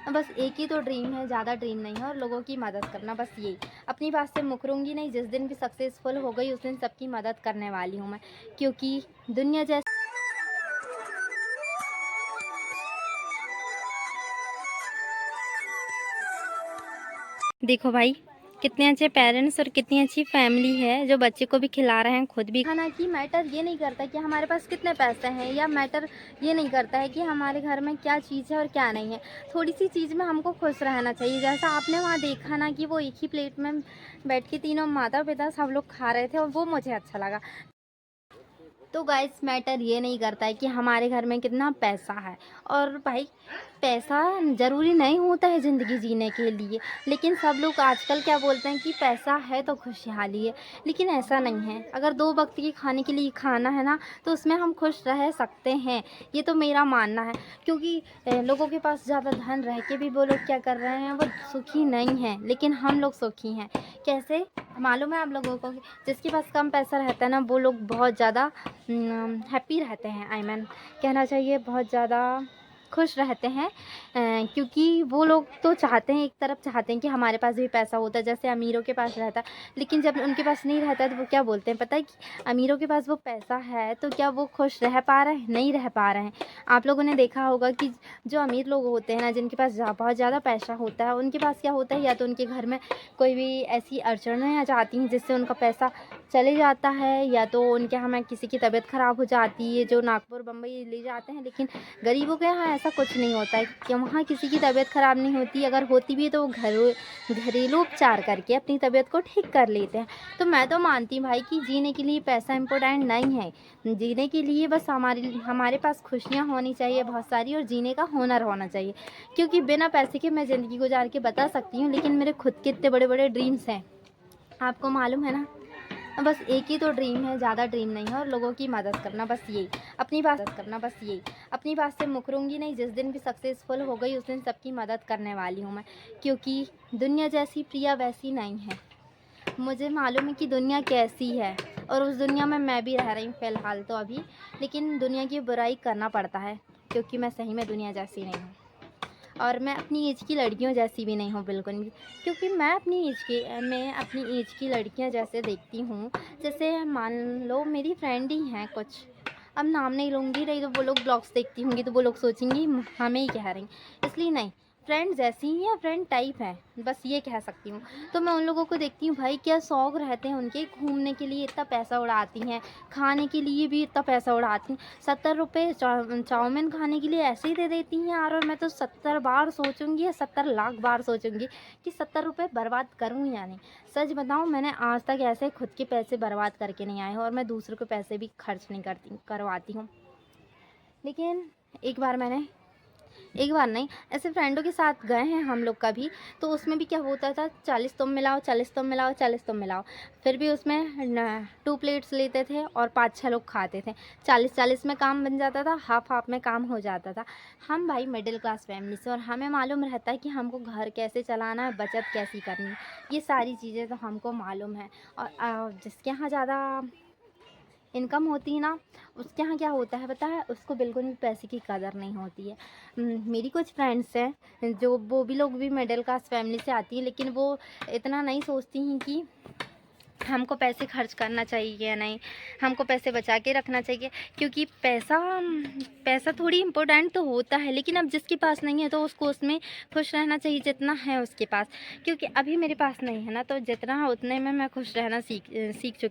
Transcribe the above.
बस एक ही तो ड्रीम है, ज़्यादा ड्रीम नहीं है, और लोगों की मदद करना, बस यही। अपनी बात से मुकरूँगी नहीं, जिस दिन भी सक्सेसफुल हो गई उस दिन सबकी मदद करने वाली हूँ मैं, क्योंकि दुनिया जैसे देखो भाई, कितने अच्छे पेरेंट्स और कितनी अच्छी फैमिली है जो बच्चे को भी खिला रहे हैं, खुद भी खाना। कि मैटर ये नहीं करता कि हमारे पास कितने पैसे हैं, या मैटर ये नहीं करता है कि हमारे घर में क्या चीज़ है और क्या नहीं है। थोड़ी सी चीज़ में हमको खुश रहना चाहिए। जैसा आपने वहाँ देखा ना कि वो एक ही प्लेट में बैठ के तीनों माता पिता सब लोग खा रहे थे, और वो मुझे अच्छा लगा। तो गाइस, मैटर ये नहीं करता है कि हमारे घर में कितना पैसा है। और भाई, पैसा ज़रूरी नहीं होता है ज़िंदगी जीने के लिए, लेकिन सब लोग आजकल क्या बोलते हैं कि पैसा है तो खुशहाली है। लेकिन ऐसा नहीं है। अगर 2 वक्त की खाने के लिए खाना है ना, तो उसमें हम खुश रह सकते हैं। ये तो मेरा मानना है, क्योंकि लोगों के पास ज़्यादा धन रह के भी वो लोग क्या कर रहे हैं, वो सुखी नहीं हैं, लेकिन हम लोग सुखी हैं। कैसे मालूम है आप लोगों को? जिसके पास कम पैसा रहता है ना, वो लोग बहुत ज़्यादा हैप्पी रहते हैं। आई मीन, कहना चाहिए बहुत ज़्यादा खुश रहते हैं, क्योंकि वो लोग तो चाहते हैं, एक तरफ चाहते हैं कि हमारे पास भी पैसा होता है, जैसे अमीरों के पास रहता है। लेकिन जब उनके पास नहीं रहता है तो वो क्या बोलते हैं पता है? कि अमीरों के पास वो पैसा है तो क्या वो खुश रह पा रहे हैं? नहीं रह पा रहे हैं। आप लोगों ने देखा होगा कि जो अमीर लोग होते हैं ना, जिनके पास बहुत ज़्यादा पैसा होता है, उनके पास क्या होता है, या तो उनके घर में कोई भी ऐसी अड़चनें आ जाती हैं जिससे उनका पैसा चले जाता है, या तो उनके यहाँ में किसी की तबीयत ख़राब हो जाती है, जो नागपुर बम्बई ले जाते हैं। लेकिन गरीबों के यहाँ ऐसा कुछ नहीं होता है कि वहाँ किसी की तबीयत ख़राब नहीं होती। अगर होती भी है तो वो घरेलू उपचार करके अपनी तबीयत को ठीक कर लेते हैं। तो मैं तो मानती हूँ भाई कि जीने के लिए पैसा इम्पोर्टेंट नहीं है। जीने के लिए बस हमारे पास खुशियाँ होनी चाहिए बहुत सारी, और जीने का हुनर होना चाहिए। क्योंकि बिना पैसे के मैं ज़िंदगी गुजार के बता सकती हूँ, लेकिन मेरे खुद के इतने बड़े बड़े ड्रीम्स हैं, आपको मालूम है ना। बस एक ही तो ड्रीम है, ज़्यादा ड्रीम नहीं है, और लोगों की मदद करना, बस यही। अपनी बात से मुकरूँगी नहीं, जिस दिन भी सक्सेसफुल हो गई उस दिन सबकी मदद करने वाली हूँ मैं, क्योंकि दुनिया जैसी प्रिया वैसी नहीं है। मुझे मालूम है कि दुनिया कैसी है, और उस दुनिया में मैं भी रह रही हूँ फ़िलहाल तो अभी। लेकिन दुनिया की बुराई करना पड़ता है, क्योंकि मैं सही में दुनिया जैसी नहीं हूँ, और मैं अपनी एज की लड़कियों जैसी भी नहीं हूँ बिल्कुल भी। क्योंकि मैं अपनी एज की लड़कियाँ जैसे देखती हूँ, जैसे मान लो मेरी फ्रेंड ही हैं कुछ, अब नाम नहीं लूँगी, रही तो वो लोग ब्लॉग्स देखती होंगी तो वो लोग सोचेंगी हमें ही कह रही, इसलिए नहीं। फ्रेंड जैसी ही है, फ्रेंड टाइप है, बस ये कह सकती हूँ। तो मैं उन लोगों को देखती हूँ भाई, क्या शौक़ रहते हैं उनके, घूमने के लिए इतना पैसा उड़ाती हैं, खाने के लिए भी इतना पैसा उड़ाती हैं। 70 रुपये चाउमीन खाने के लिए ऐसे ही दे देती हैं यार। और मैं तो 70 बार सोचूंगी, या 70 लाख बार सोचूंगी कि 70 रुपये बर्बाद करूँ या नहीं। सच बताऊँ, मैंने आज तक ऐसे खुद के पैसे बर्बाद करके नहीं आए हैं, और मैं दूसरों के पैसे भी खर्च नहीं करवाती हूँ। लेकिन एक बार नहीं, ऐसे फ्रेंडों के साथ गए हैं हम लोग कभी, तो उसमें भी क्या होता था, 40 तुम मिलाओ, 40 तुम मिलाओ, 40 तुम मिलाओ। फिर भी उसमें 2 प्लेट्स लेते थे और 5-6 लोग खाते थे। 40-40 में काम बन जाता था, हाफ हाफ में काम हो जाता था। हम भाई मिडिल क्लास फैमिली से, और हमें मालूम रहता है कि हमको घर कैसे चलाना है, बचत कैसी करनी है, ये सारी चीज़ें तो हमको मालूम है। और जिसके यहाँ ज़्यादा इनकम होती है ना, उसके यहाँ क्या होता है पता है, उसको बिल्कुल भी पैसे की कदर नहीं होती है। मेरी कुछ फ्रेंड्स हैं जो वो भी लोग भी मिडिल क्लास फैमिली से आती हैं, लेकिन वो इतना नहीं सोचती हैं कि हमको पैसे खर्च करना चाहिए या नहीं, हमको पैसे बचा के रखना चाहिए। क्योंकि पैसा थोड़ी इम्पोर्टेंट तो होता है, लेकिन अब जिसके पास नहीं है तो उसको उसमें खुश रहना चाहिए जितना है उसके पास। क्योंकि अभी मेरे पास नहीं है ना, तो जितना है उतने में मैं खुश रहना सीख चुकी